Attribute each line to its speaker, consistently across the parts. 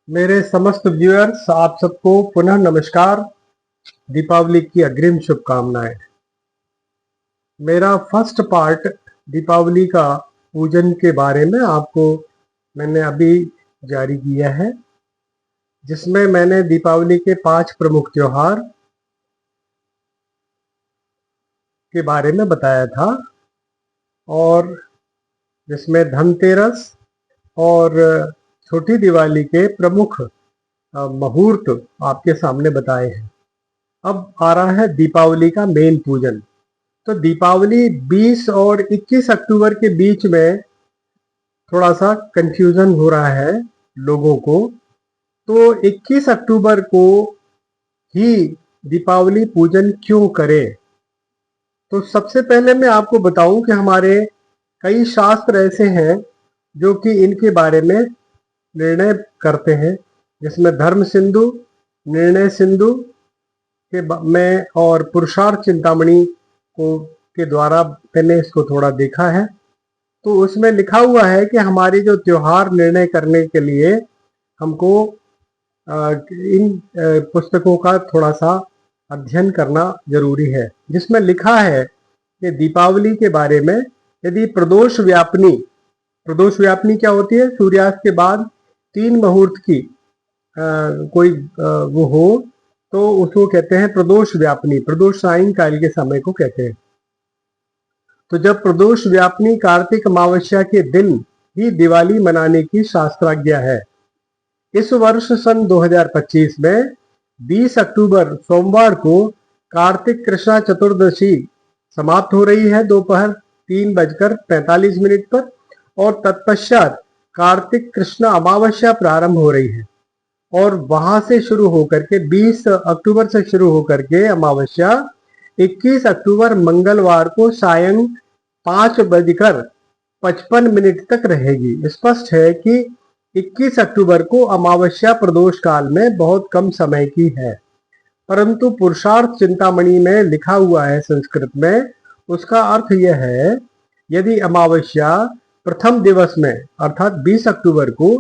Speaker 1: मेरे समस्त व्यूअर्स, आप सबको पुनः नमस्कार। दीपावली की अग्रिम शुभकामनाएं। मेरा फर्स्ट पार्ट दीपावली का पूजन के बारे में आपको मैंने अभी जारी किया है, जिसमें मैंने दीपावली के 5 प्रमुख त्योहार के बारे में बताया था, और जिसमें धनतेरस और छोटी दिवाली के प्रमुख मुहूर्त आपके सामने बताए हैं। अब आ रहा है दीपावली का मेन पूजन। तो दीपावली 20 और 21 अक्टूबर के बीच में थोड़ा सा कंफ्यूजन हो रहा है लोगों को। तो 21 अक्टूबर को ही दीपावली पूजन क्यों करें? तो सबसे पहले मैं आपको बताऊं कि हमारे कई शास्त्र ऐसे हैं जो कि इनके बारे में निर्णय करते हैं, जिसमें धर्म सिंधु, निर्णय सिंधु में और पुरुषार्थ चिंतामणि को के द्वारा मैंने इसको थोड़ा देखा है। तो उसमें लिखा हुआ है कि हमारी जो त्योहार निर्णय करने के लिए हमको इन पुस्तकों का थोड़ा सा अध्ययन करना जरूरी है, जिसमें लिखा है कि दीपावली के बारे में यदि प्रदोष व्यापनी क्या होती है? सूर्यास्त के बाद 3 मुहूर्त की कोई वो हो तो उसको कहते हैं प्रदोष व्यापनी। प्रदोष सायंकाल के समय को कहते हैं। तो जब प्रदोष व्यापनी कार्तिक अमावस्या के दिन ही दिवाली मनाने की शास्त्राज्ञा है। इस वर्ष सन 2025 में 20 अक्टूबर सोमवार को कार्तिक कृष्णा चतुर्दशी समाप्त हो रही है दोपहर 3:45 पर, और तत्पश्चात कार्तिक कृष्णा अमावस्या प्रारंभ हो रही है। और वहां से शुरू होकर के 20 अक्टूबर से शुरू होकर के अमावस्या 21 अक्टूबर मंगलवार को सायं 5:55 तक रहेगी। स्पष्ट है कि 21 अक्टूबर को अमावस्या प्रदोष काल में बहुत कम समय की है, परंतु पुरुषार्थ चिंतामणि में लिखा हुआ है संस्कृत में, उसका अर्थ यह है यदि अमावस्या प्रथम दिवस में अर्थात 20 अक्टूबर को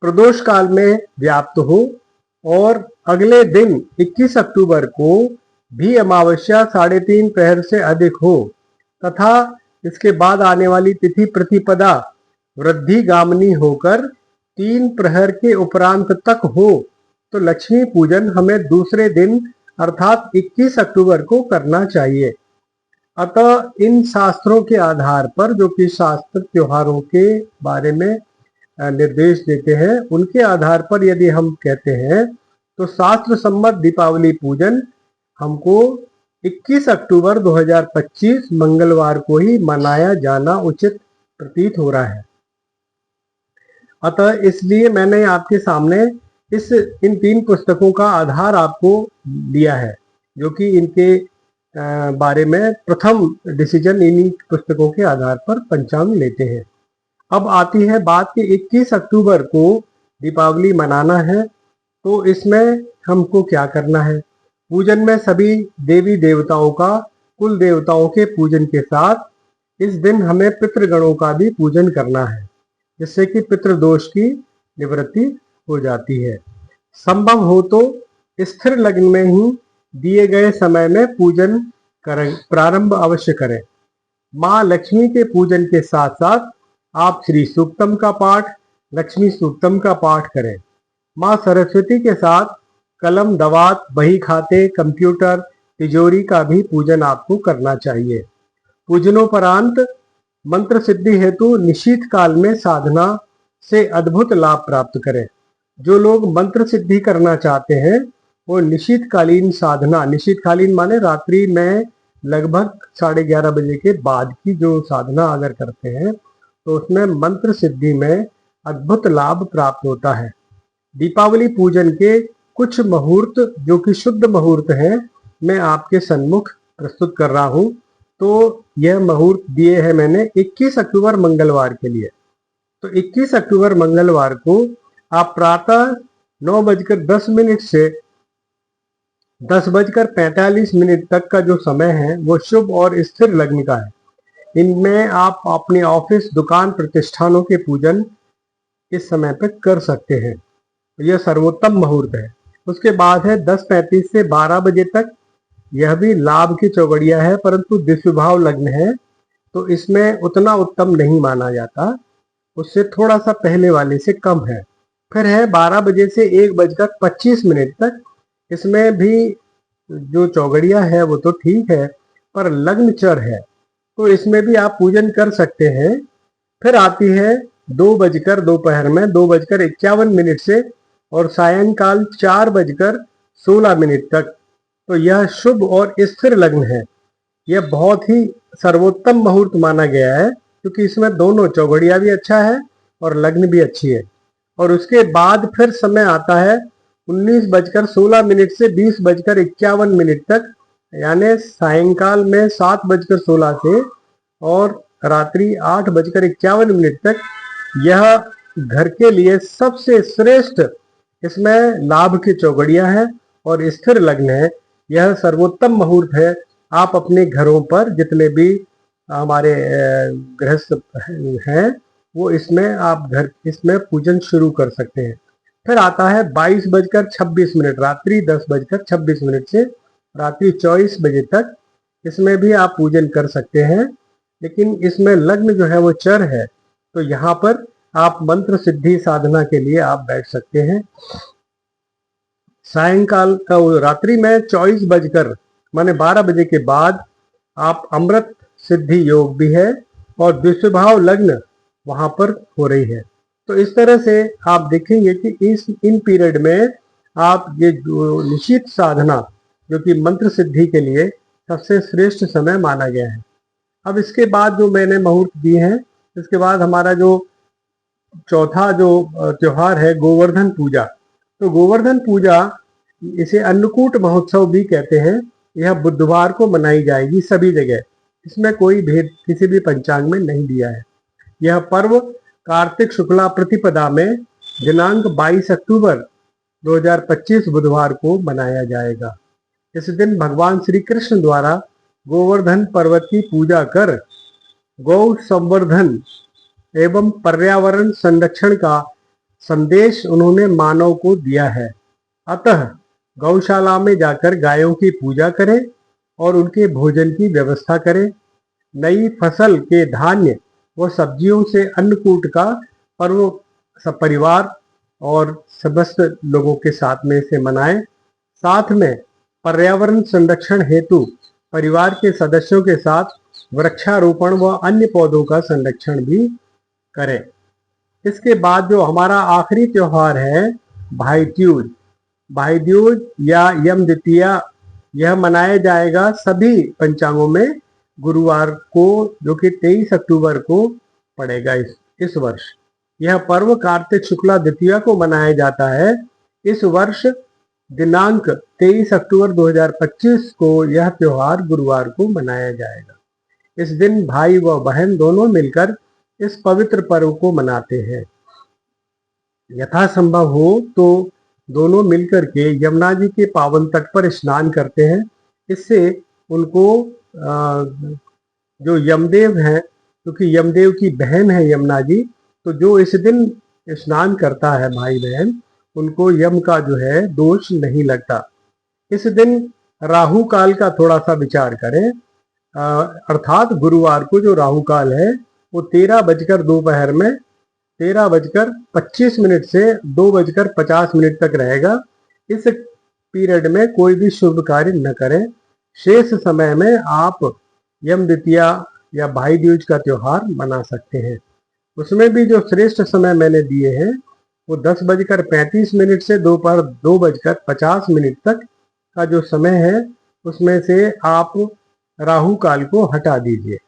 Speaker 1: प्रदोष काल में व्याप्त हो और अगले दिन 21 अक्टूबर को भी अमावस्या 3.5 प्रहर से अधिक हो तथा इसके बाद आने वाली तिथि प्रतिपदा वृद्धि गामनी होकर 3 प्रहर के उपरांत तक हो, तो लक्ष्मी पूजन हमें दूसरे दिन अर्थात 21 अक्टूबर को करना चाहिए। अतः इन शास्त्रों के आधार पर, जो कि शास्त्र त्योहारों के बारे में निर्देश देते हैं, उनके आधार पर यदि हम कहते हैं तो शास्त्र सम्मत दीपावली पूजन हमको 21 अक्टूबर 2025 मंगलवार को ही मनाया जाना उचित प्रतीत हो रहा है। अतः इसलिए मैंने आपके सामने इन 3 पुस्तकों का आधार आपको दिया है, जो कि इनके बारे में प्रथम डिसीजन इन्हीं पुस्तकों के आधार पर पंचांग लेते हैं। अब आती है बात कि 21 अक्टूबर को दीपावली मनाना है, तो इसमें हमको क्या करना है? पूजन में सभी देवी देवताओं का, कुल देवताओं के पूजन के साथ इस दिन हमें पितृगणों का भी पूजन करना है, जिससे कि पितृदोष की निवृत्ति हो जाती है। संभव हो तो स्थिर लग्न में ही दिए गए समय में पूजन प्रारंभ अवश्य करें। माँ लक्ष्मी के पूजन के साथ साथ आप श्री सूक्तम का पाठ, लक्ष्मी सूक्तम का पाठ करें। माँ सरस्वती के साथ कलम, दवात, बही खाते, कंप्यूटर, तिजोरी का भी पूजन आपको करना चाहिए। पूजनोपरांत मंत्र सिद्धि हेतु निशीथ काल में साधना से अद्भुत लाभ प्राप्त करें। जो लोग मंत्र सिद्धि करना चाहते हैं वो निशीथकालीन साधना, निशीथकालीन माने रात्रि में लगभग 11:30 बजे के बाद की जो साधना अगर करते हैं तो उसमें मंत्र सिद्धि में अद्भुत लाभ प्राप्त होता है। दीपावली पूजन के कुछ मुहूर्त जो कि शुद्ध मुहूर्त हैं, मैं आपके सन्मुख प्रस्तुत कर रहा हूं। तो यह मुहूर्त दिए हैं मैंने 21 अक्टूबर मंगलवार के लिए। तो 21 अक्टूबर मंगलवार को आप प्रातः 9:10 से 10:45 तक का जो समय है वो शुभ और स्थिर लग्न का है। इनमें आप अपने ऑफिस, दुकान, प्रतिष्ठानों के पूजन इस समय पर कर सकते हैं। यह सर्वोत्तम मुहूर्त है। उसके बाद है 10:35 से 12 बजे तक, यह भी लाभ की चौगड़िया है परंतु दिव्यभाव लग्न है, तो इसमें उतना उत्तम नहीं माना जाता, उससे थोड़ा सा पहले वाले से कम है। फिर है 12 बजे से 1:25 तक, इसमें भी जो चौगड़िया है वो तो ठीक है पर लग्न चर है, तो इसमें भी आप पूजन कर सकते हैं। फिर आती है दोपहर में 2:51 से और सायंकाल 4:16 तक, तो यह शुभ और स्थिर लग्न है। यह बहुत ही सर्वोत्तम मुहूर्त माना गया है क्योंकि इसमें दोनों चौगड़िया भी अच्छा है और लग्न भी अच्छी है। और उसके बाद फिर समय आता है 19:16 से 20:51 तक, यानी सायंकाल में 7:16 से और रात्रि 8:51 तक। यह घर के लिए सबसे श्रेष्ठ, इसमें लाभ की चौगड़िया है और स्थिर लग्न है। यह सर्वोत्तम मुहूर्त है। आप अपने घरों पर जितने भी हमारे गृहस्थ हैं वो इसमें पूजन शुरू कर सकते हैं। फिर आता है 22:26, रात्रि 10:26 से रात्रि 24 बजे तक, इसमें भी आप पूजन कर सकते हैं, लेकिन इसमें लग्न जो है वो चर है, तो यहाँ पर आप मंत्र सिद्धि साधना के लिए आप बैठ सकते हैं। सायंकाल का रात्रि में 24 माने 12 बजे के बाद आप अमृत सिद्धि योग भी है और द्विस्वभाव लग्न वहां पर हो रही है। तो इस तरह से आप देखेंगे कि इन पीरियड में आप ये जो निश्चित साधना जो कि मंत्र सिद्धि के लिए सबसे श्रेष्ठ समय माना गया है। अब इसके बाद जो मैंने मुहूर्त दिए हैं, इसके बाद हमारा जो चौथा जो त्योहार है गोवर्धन पूजा। तो गोवर्धन पूजा, इसे अन्नकूट महोत्सव भी कहते हैं, यह बुधवार को मनाई जाएगी सभी जगह। इसमें कोई भेद किसी भी पंचांग में नहीं दिया है। यह पर्व कार्तिक शुक्ला प्रतिपदा में दिनांक 22 अक्टूबर 2025 बुधवार को मनाया जाएगा। इस दिन भगवान श्री कृष्ण द्वारा गोवर्धन पर्वत की पूजा कर गौ संवर्धन एवं पर्यावरण संरक्षण का संदेश उन्होंने मानव को दिया है। अतः गौशाला में जाकर गायों की पूजा करें और उनके भोजन की व्यवस्था करें। नई फसल के धान्य व सब्जियों से अन्नकूट का पर्व सब परिवार और समस्त लोगों के साथ में से मनाएं। साथ में पर्यावरण संरक्षण हेतु परिवार के सदस्यों के साथ वृक्षारोपण व अन्य पौधों का संरक्षण भी करें। इसके बाद जो हमारा आखिरी त्योहार है भाई दूज, भाई दूज या यम द्वितीया, यह मनाया जाएगा सभी पंचांगों में गुरुवार को, जो कि 23 अक्टूबर को पड़ेगा इस वर्ष। यह पर्व कार्तिक शुक्ला द्वितीया को मनाया जाता है। इस वर्ष दिनांक 23 अक्टूबर 2025 को यह त्योहार गुरुवार को मनाया जाएगा। इस दिन भाई व बहन दोनों मिलकर इस पवित्र पर्व को मनाते हैं। यथासंभव हो तो दोनों मिलकर के यमुना जी के पावन तट पर स्नान करते हैं। इससे उनको जो यमदेव हैं, क्योंकि यमदेव की बहन है यमुना जी, तो जो इस दिन स्नान करता है भाई बहन, उनको यम का जो है दोष नहीं लगता। इस दिन राहु काल का थोड़ा सा विचार करें, अर्थात गुरुवार को जो राहु काल है वो 13:25 से 2:50 तक रहेगा। इस पीरियड में कोई भी शुभ कार्य न करें। शेष समय में आप यम द्वितीया या भाई दूज का त्योहार मना सकते हैं। उसमें भी जो श्रेष्ठ समय मैंने दिए हैं वो 10:35 से दोपहर 2:50 तक का जो समय है, उसमें से आप राहु काल को हटा दीजिए।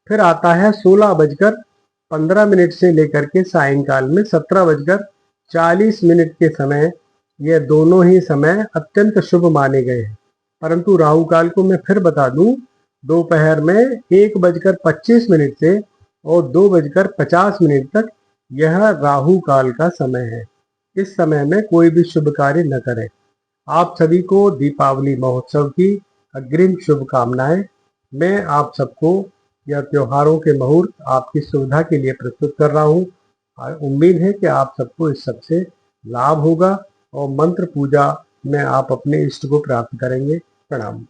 Speaker 1: फिर आता है 16:15 से लेकर के सायंकाल में 17:40 के समय। ये दोनों ही समय अत्यंत शुभ माने गए हैं, परंतु राहु काल को मैं फिर बता दूं, दोपहर में 1:25 से और 2:50 तक यह राहु काल का समय है। इस समय में कोई भी शुभ कार्य न करें। आप सभी को दीपावली महोत्सव की अग्रिम शुभकामनाएं। मैं आप सबको यह त्योहारों के मुहूर्त आपकी सुविधा के लिए प्रस्तुत कर रहा हूँ। उम्मीद है कि आप सबको इस सबसे लाभ होगा और मंत्र पूजा में आप अपने इष्ट को प्राप्त करेंगे। प्रणाम।